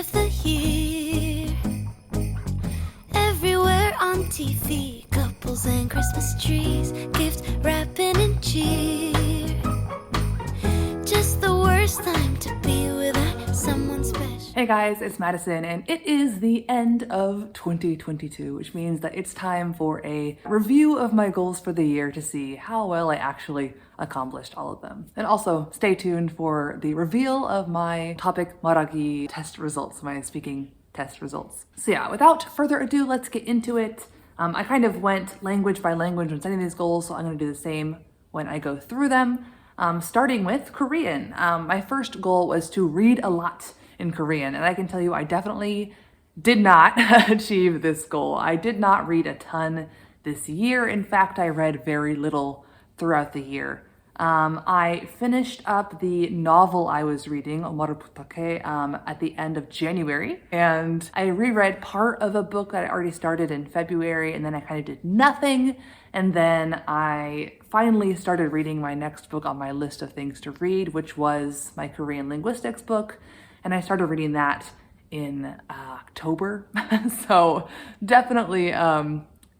of the year. Everywhere on TV, couples and Christmas trees, gift wrapping and cheer. Just the worst time to be without someone special. Hey guys, it's Madison, and it is the end of 2022, which means that it's time for a review of my goals for the year to see how well I actually accomplished all of them. And also stay tuned for the reveal of my TOPIK Maragi test results, my speaking test results. So yeah, without further ado, let's get into it. I kind of went language by language when setting these goals, so I'm going to do the same when I go through them. Starting with Korean. My first goal was to read a lot in Korean, and I can tell you I definitely did not achieve this goal. I did not read a ton this year. In fact, I read very little throughout the year. I finished up the novel I was reading, Omaru Putake, at the end of January, and I reread part of a book that I already started in February, and then I kind of did nothing, and then I finally started reading my next book on my list of things to read, which was my Korean linguistics book, and I started reading that in October. So definitely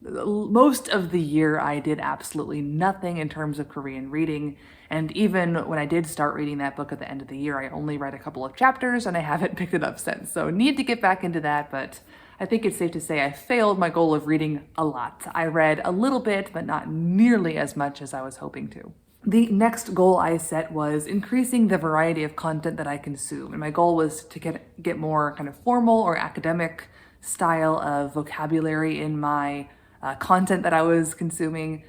most of the year I did absolutely nothing in terms of Korean reading, and even when I did start reading that book at the end of the year, I only read a couple of chapters and I haven't picked it up since. So need to get back into that, but I think it's safe to say I failed my goal of reading a lot. I read a little bit, but not nearly as much as I was hoping to. The next goal I set was increasing the variety of content that I consume, and my goal was to get more kind of formal or academic style of vocabulary in my content that I was consuming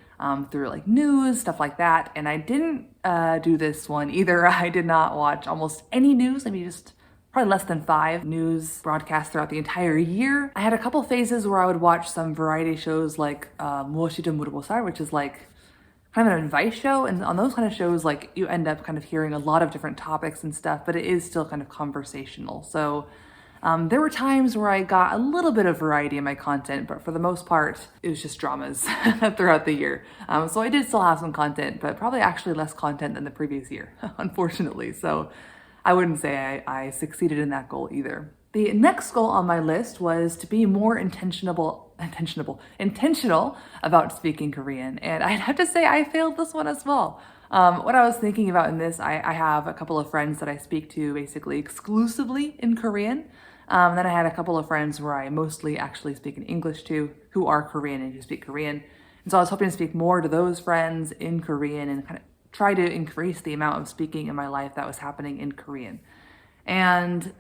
through like news, stuff like that. And I didn't do this one either. I did not watch almost any news. I mean, just probably less than 5 news broadcasts throughout the entire year. I had a couple phases where I would watch some variety shows like 무엇이든 물어보살, which is like kind of an advice show. And on those kind of shows, like you end up kind of hearing a lot of different topics and stuff, but it is still kind of conversational. So there were times where I got a little bit of variety in my content, but for the most part, it was just dramas throughout the year. So I did still have some content, but probably actually less content than the previous year, unfortunately. So I wouldn't say I succeeded in that goal either. The next goal on my list was to be more intentional about speaking Korean. And I'd have to say I failed this one as well. What I was thinking about in this, I have a couple of friends that I speak to basically exclusively in Korean. Then I had a couple of friends where I mostly actually speak in English to, who are Korean and who speak Korean. And so I was hoping to speak more to those friends in Korean and kind of try to increase the amount of speaking in my life that was happening in Korean. And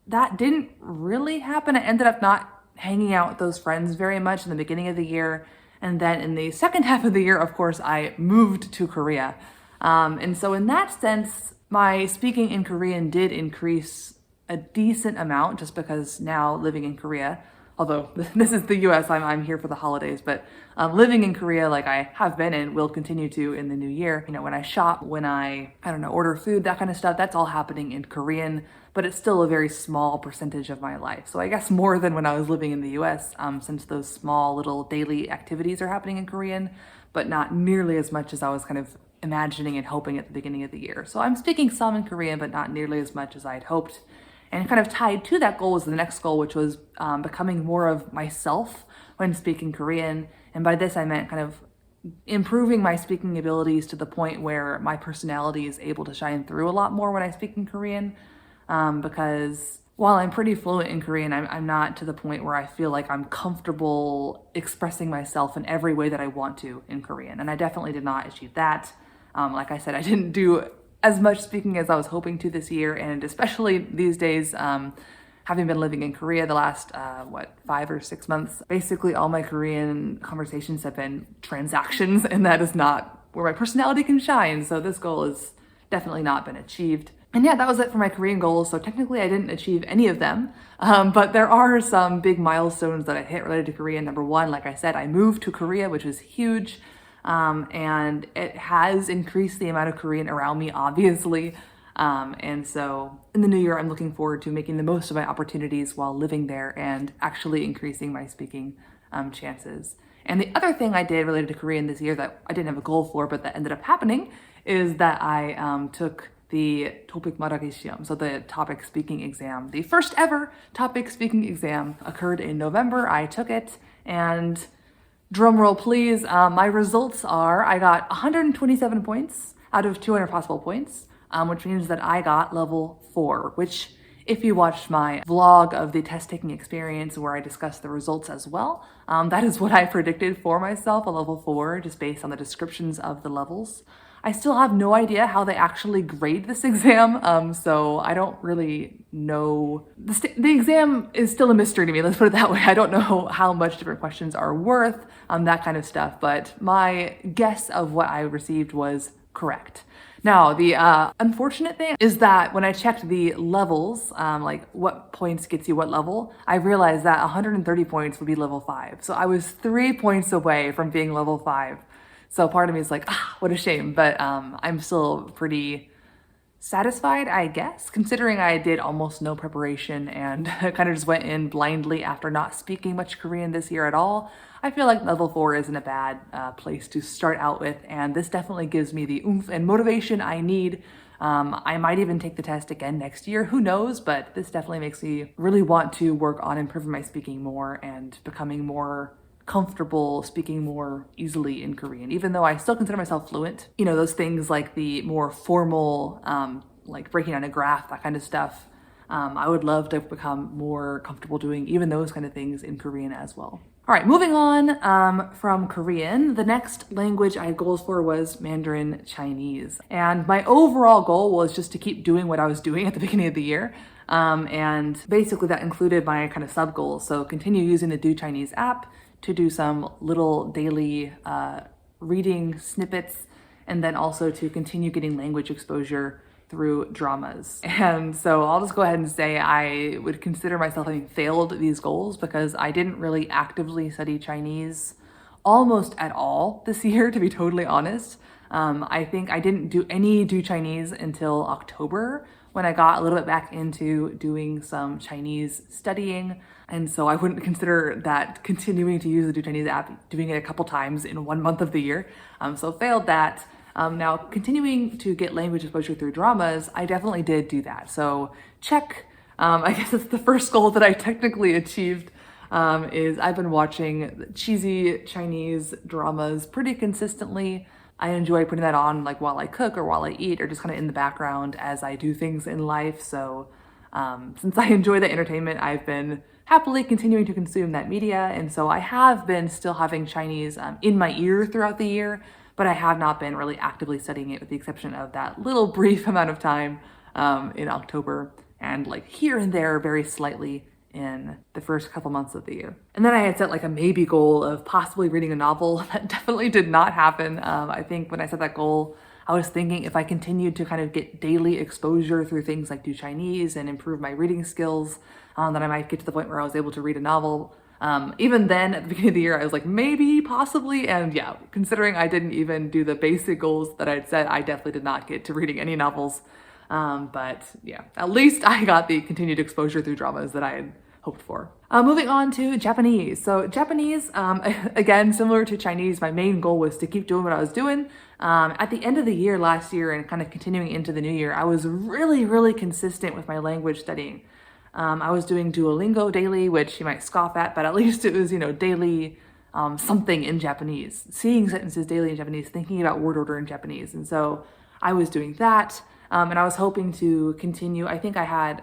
that didn't really happen. I ended up not hanging out with those friends very much in the beginning of the year. And then in the second half of the year, of course, I moved to Korea. And so in that sense, my speaking in Korean did increase a decent amount just because now living in Korea, although this is the US, I'm here for the holidays, but living in Korea like I have been and will continue to in the new year, you know, when I shop, when I don't know, order food, that kind of stuff, that's all happening in Korean, but it's still a very small percentage of my life. So I guess more than when I was living in the US, since those small little daily activities are happening in Korean, but not nearly as much as I was kind of imagining and hoping at the beginning of the year. So I'm speaking some in Korean, but not nearly as much as I had hoped. And kind of tied to that goal was the next goal, which was becoming more of myself when speaking Korean. And by this, I meant kind of improving my speaking abilities to the point where my personality is able to shine through a lot more when I speak in Korean. Because while I'm pretty fluent in Korean, I'm not to the point where I feel like I'm comfortable expressing myself in every way that I want to in Korean. And I definitely did not achieve that. Like I said, I didn't do as much speaking as I was hoping to this year, and especially these days, having been living in Korea the last, 5 or 6 months, basically all my Korean conversations have been transactions, and that is not where my personality can shine, so this goal has definitely not been achieved. And yeah, that was it for my Korean goals, so technically I didn't achieve any of them, but there are some big milestones that I hit related to Korea. Number one, like I said, I moved to Korea, which was huge. And it has increased the amount of Korean around me, obviously. And so in the new year, I'm looking forward to making the most of my opportunities while living there and actually increasing my speaking chances. And the other thing I did related to Korean this year that I didn't have a goal for, but that ended up happening, is that I took the TOPIK 말하기 시험, so the TOPIK speaking exam. The first ever TOPIK speaking exam occurred in November. I took it, and drumroll please, my results are I got 127 points out of 200 possible points, which means that I got level 4, which if you watched my vlog of the test taking experience where I discussed the results as well, that is what I predicted for myself, a level 4, just based on the descriptions of the levels. I still have no idea how they actually grade this exam, so I don't really know. The exam is still a mystery to me, let's put it that way. I don't know how much different questions are worth, that kind of stuff, but my guess of what I received was correct. Now, the unfortunate thing is that when I checked the levels, like what points gets you what level, I realized that 130 points would be level 5. So I was 3 points away from being level 5. So part of me is like, what a shame, but I'm still pretty satisfied, I guess, considering I did almost no preparation and kind of just went in blindly after not speaking much Korean this year at all. I feel like level 4 isn't a bad place to start out with, and this definitely gives me the oomph and motivation I need. I might even take the test again next year, who knows, but this definitely makes me really want to work on improving my speaking more and becoming more comfortable speaking more easily in Korean, even though I still consider myself fluent. You know, those things like the more formal, like breaking down a graph, that kind of stuff. I would love to become more comfortable doing even those kind of things in Korean as well. All right, moving on from Korean, the next language I had goals for was Mandarin Chinese. And my overall goal was just to keep doing what I was doing at the beginning of the year. And basically that included my kind of sub goals. So continue using the Do Chinese app to do some little daily reading snippets, and then also to continue getting language exposure through dramas. And so I'll just go ahead and say I would consider myself having failed these goals because I didn't really actively study Chinese almost at all this year, to be totally honest. I think I didn't do Chinese until October, when I got a little bit back into doing some Chinese studying. And so I wouldn't consider that continuing to use the Do Chinese app, doing it a couple times in 1 month of the year. So failed that. Now continuing to get language exposure through dramas, I definitely did do that. So check, I guess it's the first goal that I technically achieved, is I've been watching cheesy Chinese dramas pretty consistently. I enjoy putting that on like while I cook or while I eat, or just kind of in the background as I do things in life. So since I enjoy the entertainment, I've been happily continuing to consume that media. And so I have been still having Chinese in my ear throughout the year, but I have not been really actively studying it with the exception of that little brief amount of time in October, and like here and there very slightly in the first couple months of the year. And then I had set like a maybe goal of possibly reading a novel. That definitely did not happen. I think when I set that goal, I was thinking if I continued to kind of get daily exposure through things like Do Chinese and improve my reading skills, then I might get to the point where I was able to read a novel. Even then, at the beginning of the year, I was like, maybe, possibly, and yeah, considering I didn't even do the basic goals that I'd set, I definitely did not get to reading any novels. But yeah, at least I got the continued exposure through dramas that I had hoped for. Moving on to Japanese. So Japanese, again, similar to Chinese, my main goal was to keep doing what I was doing. At the end of the year last year and kind of continuing into the new year, I was really, really consistent with my language studying. I was doing Duolingo daily, which you might scoff at, but at least it was, daily something in Japanese, seeing sentences daily in Japanese, thinking about word order in Japanese. And so I was doing that, and I was hoping to continue. I think I had,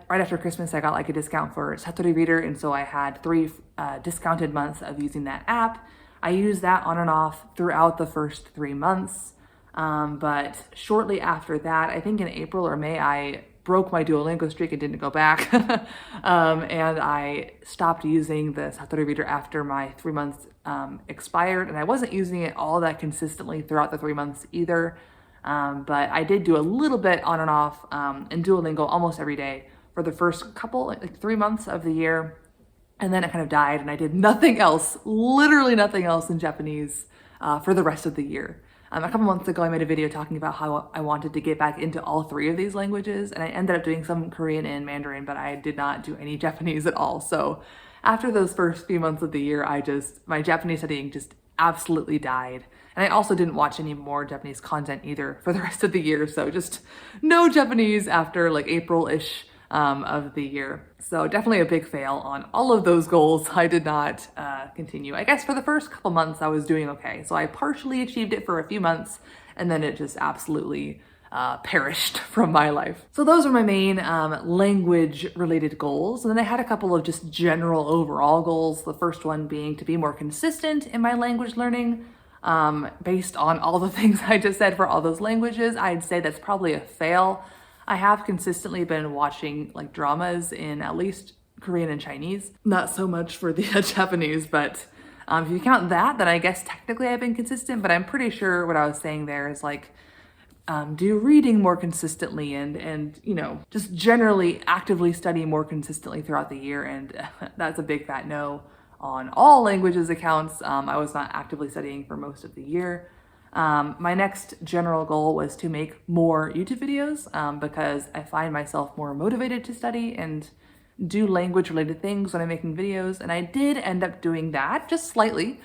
right after Christmas, I got like a discount for Satori Reader, and so I had 3 discounted months of using that app. I used that on and off throughout the first 3 months, but shortly after that, I think in April or May, I broke my Duolingo streak and didn't go back. And I stopped using the Satori Reader after my 3 months expired, and I wasn't using it all that consistently throughout the 3 months either. But I did do a little bit on and off in Duolingo almost every day for the first couple, like 3 months of the year. And then it kind of died and I did nothing else, literally nothing else in Japanese for the rest of the year. A couple months ago, I made a video talking about how I wanted to get back into all 3 of these languages, and I ended up doing some Korean and Mandarin, but I did not do any Japanese at all. So after those first few months of the year, my Japanese studying just absolutely died. And I also didn't watch any more Japanese content either for the rest of the year. So just no Japanese after like April-ish of the year. So definitely a big fail on all of those goals. I did not continue. I guess for the first couple months I was doing okay. So I partially achieved it for a few months, and then it just absolutely perished from my life. So those are my main language related goals. And then I had a couple of just general overall goals. The first one being to be more consistent in my language learning. Based on all the things I just said for all those languages, I'd say that's probably a fail. I have consistently been watching like dramas in at least Korean and Chinese. Not so much for the Japanese, but if you count that, then I guess technically I've been consistent, but I'm pretty sure what I was saying there is like, do reading more consistently and you know, just generally actively study more consistently throughout the year. And that's a big fat no on all languages accounts. I was not actively studying for most of the year. My next general goal was to make more YouTube videos because I find myself more motivated to study and do language related things when I'm making videos. And I did end up doing that just slightly.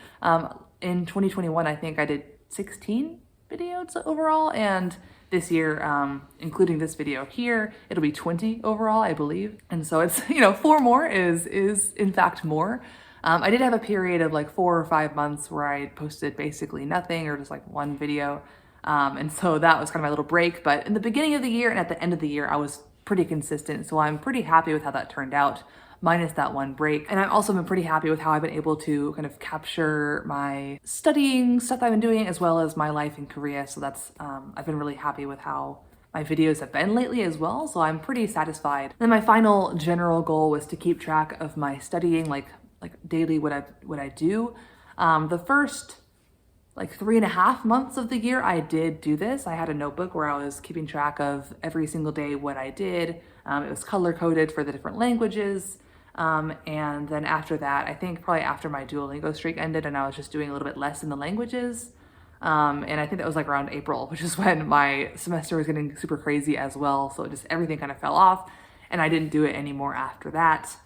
In 2021, I think I did 16 videos overall, and this year, including this video here, it'll be 20 overall, I believe. And so it's, you know, 4 more is in fact more. I did have a period of like 4 or 5 months where I posted basically nothing or just like one video. And so that was kind of my little break. But in the beginning of the year and at the end of the year, I was pretty consistent. So I'm pretty happy with how that turned out, minus that one break. And I've also been pretty happy with how I've been able to kind of capture my studying stuff that I've been doing as well as my life in Korea. So that's, I've been really happy with how my videos have been lately as well. So I'm pretty satisfied. Then my final general goal was to keep track of my studying, like daily what I do. The first like 3.5 months of the year, I did do this. I had a notebook where I was keeping track of every single day what I did. It was color coded for the different languages. And then after that, I think probably after my Duolingo streak ended and I was just doing a little bit less in the languages. And I think that was like around April, which is when my semester was getting super crazy as well. So just everything kind of fell off and I didn't do it anymore after that.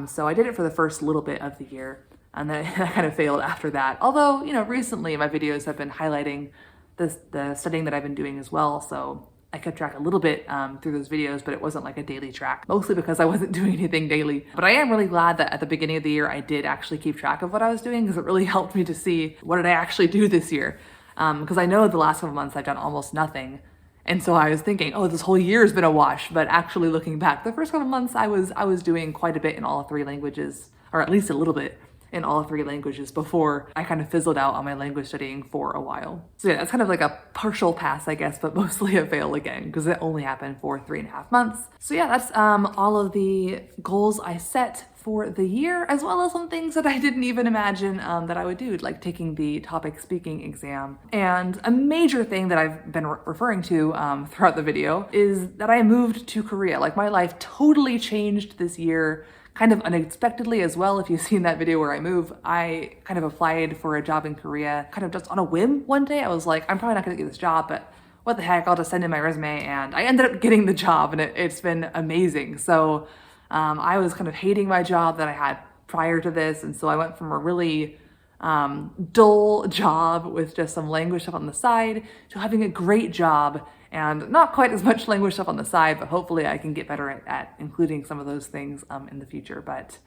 So I did it for the first little bit of the year, and then I kind of failed after that. Although, you know, recently my videos have been highlighting the studying that I've been doing as well. So I kept track a little bit through those videos, but it wasn't like a daily track, mostly because I wasn't doing anything daily. But I am really glad that at the beginning of the year, I did actually keep track of what I was doing because it really helped me to see what did I actually do this year. Because I know the last couple months I've done almost nothing. And so I was thinking, oh, this whole year has been a wash. But actually looking back, the first couple of months I was doing quite a bit in all 3 languages, or at least a little bit in all 3 languages before I kind of fizzled out on my language studying for a while. So yeah, that's kind of like a partial pass, I guess, but mostly a fail again because it only happened for 3.5 months. So yeah, that's all of the goals I set for the year, as well as some things that I didn't even imagine that I would do, like taking the TOPIK speaking exam. And a major thing that I've been referring to throughout the video is that I moved to Korea. Like my life totally changed this year, kind of unexpectedly as well. If you've seen that video where I move, I kind of applied for a job in Korea, kind of just on a whim one day. I was like, I'm probably not gonna get this job, but what the heck, I'll just send in my resume. And I ended up getting the job and it's been amazing. So I was kind of hating my job that I had prior to this. And so I went from a really dull job with just some language stuff on the side to having a great job and not quite as much language stuff on the side, but hopefully I can get better at including some of those things in the future. But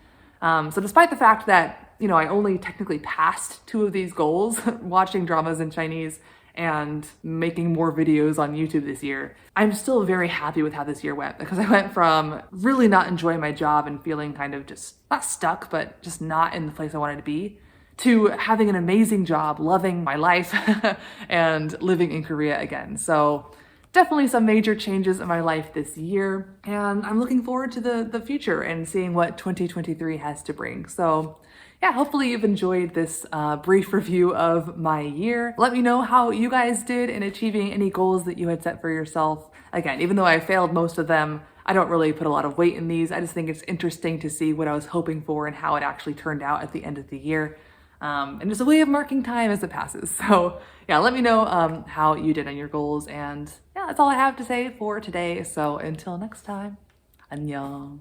so despite the fact that, you know, I only technically passed 2 of these goals, watching dramas in Chinese and making more videos on YouTube this year, I'm still very happy with how this year went because I went from really not enjoying my job and feeling kind of just not stuck, but just not in the place I wanted to be, to having an amazing job, loving my life and living in Korea again. So definitely some major changes in my life this year, and I'm looking forward to the future and seeing what 2023 has to bring. So yeah, hopefully you've enjoyed this brief review of my year. Let me know how you guys did in achieving any goals that you had set for yourself. Again, even though I failed most of them, I don't really put a lot of weight in these. I just think it's interesting to see what I was hoping for and how it actually turned out at the end of the year. And just a way of marking time as it passes. So yeah, let me know how you did on your goals. And yeah, that's all I have to say for today. So until next time, 안녕.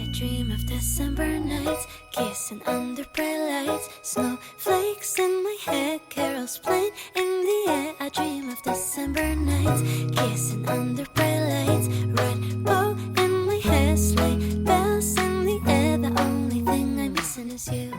I dream of December nights, kissing under bright lights, snowflakes in my hair, carols playing in the air. I dream of December nights, kissing under bright lights, red bow in my hair, sleigh bells in the air. The only thing I'm missing is you.